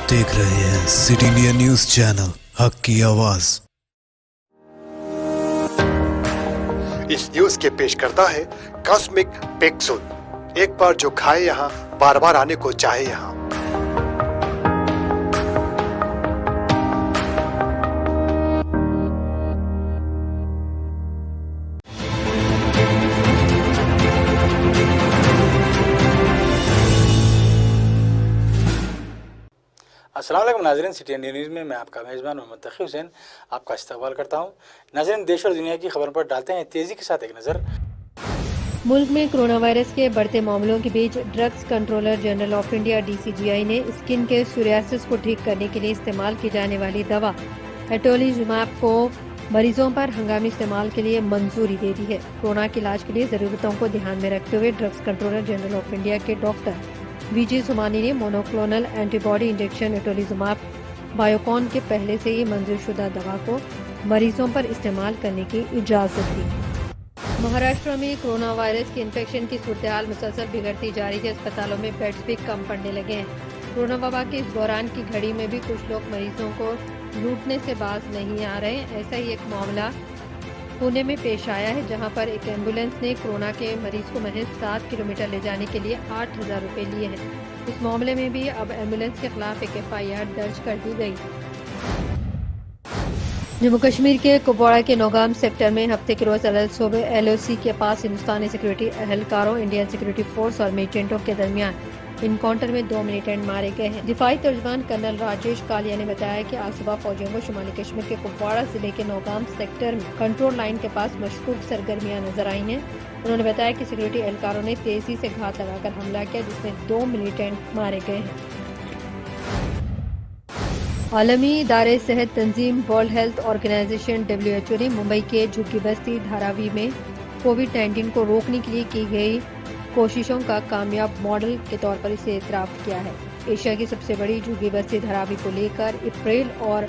آپ دیکھ رہے ہیں سٹی انڈیا نیوز چینل، حق کی آواز۔ اس نیوز کے پیش کرتا ہے کاسمک پیکسول، ایک بار جو کھائے یہاں بار بار آنے کو چاہے یہاں۔ السلام علیکم ناظرین، سٹی انڈیا نیوز میں آپ کا میزبان محمد تقی حسین آپ کا استقبال کرتا ہوں۔ ناظرین، دیش اور دنیا کی خبر پر ڈالتے ہیں تیزی کے ساتھ ایک نظر۔ ملک میں کرونا وائرس کے بڑھتے معاملوں کے بیچ drugs controller general of India DCGI نے اسکن کے سوریاسس کو ٹھیک کرنے کے لیے استعمال کی جانے والی دوا ایٹولیزوماب کو مریضوں پر ہنگامی استعمال کے لیے منظوری دے دی ہے۔ کورونا کے علاج کے لیے ضرورتوں کو دھیان میں رکھتے ہوئے drugs controller general of India کے ڈاکٹر VG سومانی نے monoclonal antibody injection itolizumab Biocon کے پہلے سے ہی منظور شدہ دوا کو مریضوں پر استعمال کرنے کی اجازت دی۔ مہاراشٹر میں کرونا وائرس کی انفیکشن کی صورتحال مسلسل بگڑتی جا رہی ہے۔ اسپتالوں میں بیڈز بھی کم پڑنے لگے ہیں۔ کورونا وبا کے اس بحران کی گھڑی میں بھی کچھ لوگ مریضوں کو لوٹنے سے باز نہیں آ رہے ہیں۔ ایسا ہی ایک معاملہ پونے میں پیش آیا ہے، جہاں پر ایک ایمبولینس نے کورونا کے مریض کو محض 7 کلومیٹر لے جانے کے لیے 8,000 روپے لیے ہیں۔ اس معاملے میں بھی اب ایمبولینس کے خلاف ایک FIR درج کر دی گئی۔ جموں کشمیر کے کپواڑہ کے نوگام سیکٹر میں ہفتے کے روز صوبے LOC کے پاس ہندوستانی سیکورٹی اہلکاروں، انڈین سیکورٹی فورس اور میلیٹنٹوں کے درمیان انکاؤنٹر میں 2 ملیٹنٹ مارے گئے ہیں۔ دفاعی ترجمان کرنل راجیش کالیا نے بتایا کہ آج صبح فوجیوں کو شمالی کشمیر کے کپواڑہ ضلع کے نوگام سیکٹر میں کنٹرول لائن کے پاس مشکوک سرگرمیاں نظر آئی ہیں۔ انہوں نے بتایا کہ سیکورٹی اہلکاروں نے تیزی سے گھات لگا کر حملہ کیا، جس میں 2 ملیٹنٹ مارے گئے ہیں۔ عالمی ادارے صحت تنظیم ورلڈ ہیلتھ آرگنائزیشن WHO نے ممبئی کے جھگی بستی دھاراوی میں کووڈ-19 کو روکنے کے لیے کی گئی کوششوں کا کامیاب ماڈل کے طور پر اسے اعتراف کیا ہے۔ ایشیا کی سب سے بڑی جھگی بستی دھاراوی کو لے کر اپریل اور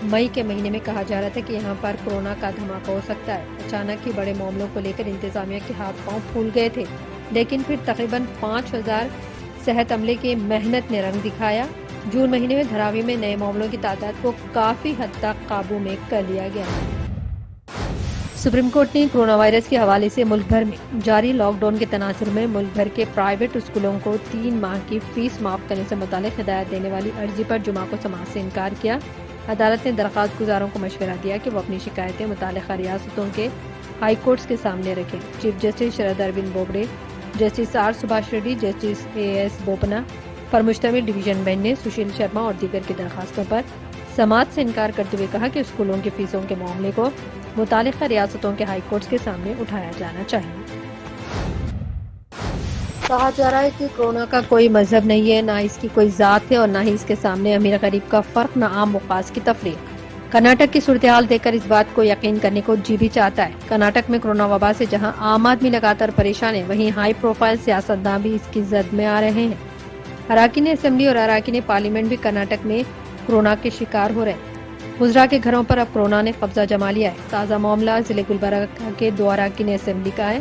مئی کے مہینے میں کہا جا رہا تھا کہ یہاں پر کورونا کا دھماکہ ہو سکتا ہے۔ اچانک ہی بڑے معاملوں کو لے کر انتظامیہ کے ہاتھ پاؤں پھول گئے تھے، لیکن پھر تقریباً 5,000 صحت عملے کی محنت نے رنگ دکھایا۔ جون مہینے میں دھاراوی میں نئے معاملوں کی تعداد کو کافی حد تک قابو میں کر لیا گیا۔ سپریم کورٹ نے کرونا وائرس کے حوالے سے ملک بھر میں جاری لاک ڈاؤن کے تناظر میں ملک بھر کے پرائیویٹ اسکولوں کو 3 ماہ کی فیس معاف کرنے سے متعلق ہدایت دینے والی عرضی پر جمعہ کو سماعت سے انکار کیا۔ عدالت نے درخواست گزاروں کو مشورہ دیا کہ وہ اپنی شکایتیں متعلقہ ریاستوں کے ہائی کورٹس کے سامنے رکھیں۔ چیف جسٹس شرد اروند بوبڈے، جسٹس R سبھاش ریڈی، جسٹس AS بوپنا پر مشتمل ڈویژن بینچ نے سشیل شرما اور دیگر کی درخواستوں پر سماعت سے انکار کرتے ہوئے کہا کہ اسکولوں کی فیسوں کے معاملے کو متعلقہ ریاستوں کے ہائی کورٹس کے سامنے اٹھایا جانا چاہیے۔ کہا جا رہا ہے کہ کورونا کا کوئی مذہب نہیں ہے، نہ اس کی کوئی ذات ہے اور نہ ہی اس کے سامنے امیر غریب کا فرق، نہ عام مفاد کی تفریق۔ کرناٹک کی صورتحال دیکھ کر اس بات کو یقین کرنے کو جی بھی چاہتا ہے۔ کرناٹک میں کورونا وبا سے جہاں عام آدمی لگاتار پریشان ہے، وہیں ہائی پروفائل سیاستداں بھی اس کی زد میں آ رہے ہیں۔ اراکین اسمبلی اور اراکین پارلیمنٹ بھی کرناٹک میں کورونا کے شکار ہو رہے ہیں۔ وزراء کے گھروں پر اب کورونا نے قبضہ جما لیا ہے۔ تازہ معاملہ ضلع گلبرگہ کے 2 اراکین اسمبلی کا ہے۔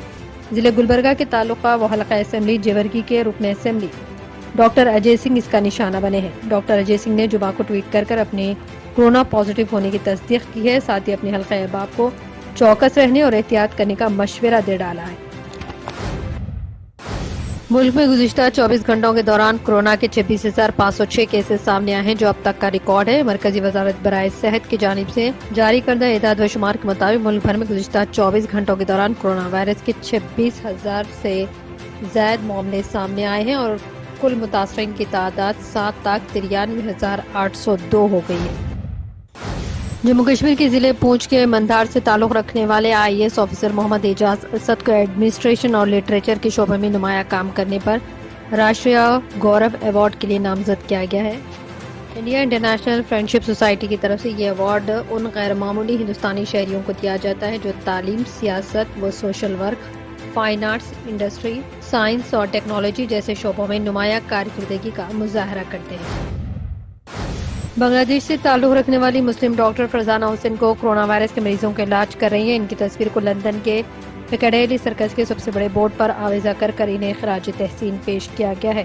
ضلع گلبرگہ کے تعلقہ و حلقہ اسمبلی جیورگی کے رکن اسمبلی ڈاکٹر اجے سنگھ اس کا نشانہ بنے ہیں۔ ڈاکٹر اجے سنگھ نے جمعہ کو ٹویٹ کر اپنے کورونا پازیٹیو ہونے کی تصدیق کی ہے، ساتھ ہی اپنے حلقہ احباب کو چوکس رہنے اور احتیاط کرنے کا مشورہ دے ڈالا ہے۔ ملک میں گزشتہ 24 گھنٹوں کے دوران کورونا کے 26,506 کیسز سامنے آئے ہیں، جو اب تک کا ریکارڈ ہے۔ مرکزی وزارت برائے صحت کی جانب سے جاری کردہ اعداد و شمار کے مطابق ملک بھر میں گزشتہ 24 گھنٹوں کے دوران کورونا وائرس کے 26,000 سے زائد معاملے سامنے آئے ہیں اور کل متاثرین کی تعداد 7,93,802 ہو گئی ہے۔ جموں کشمیر کے ضلع پونچھ کے مندھار سے تعلق رکھنے والے IAS آفیسر محمد اعجاز اسد کو ایڈمنسٹریشن اور لٹریچر کے شعبے میں نمایاں کام کرنے پر راشٹریہ گورو ایوارڈ کے لیے نامزد کیا گیا ہے۔ انڈیا انٹرنیشنل فرینڈشپ سوسائٹی کی طرف سے یہ ایوارڈ ان غیر معمولی ہندوستانی شہریوں کو دیا جاتا ہے جو تعلیم، سیاست و social work, fine arts, industry, science اور ٹیکنالوجی جیسے شعبوں میں نمایاں کارکردگی کا مظاہرہ کرتے ہیں۔ بنگلہ دیش سے تعلق رکھنے والی مسلم ڈاکٹر فرزانہ حسین کو کورونا وائرس کے مریضوں کا علاج کر رہی ہیں۔ ان کی تصویر کو لندن کے پکیڈیلی سرکس کے سب سے بڑے بورڈ پر آویزہ کر انہیں خراج تحسین پیش کیا گیا ہے۔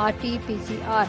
RT-PCR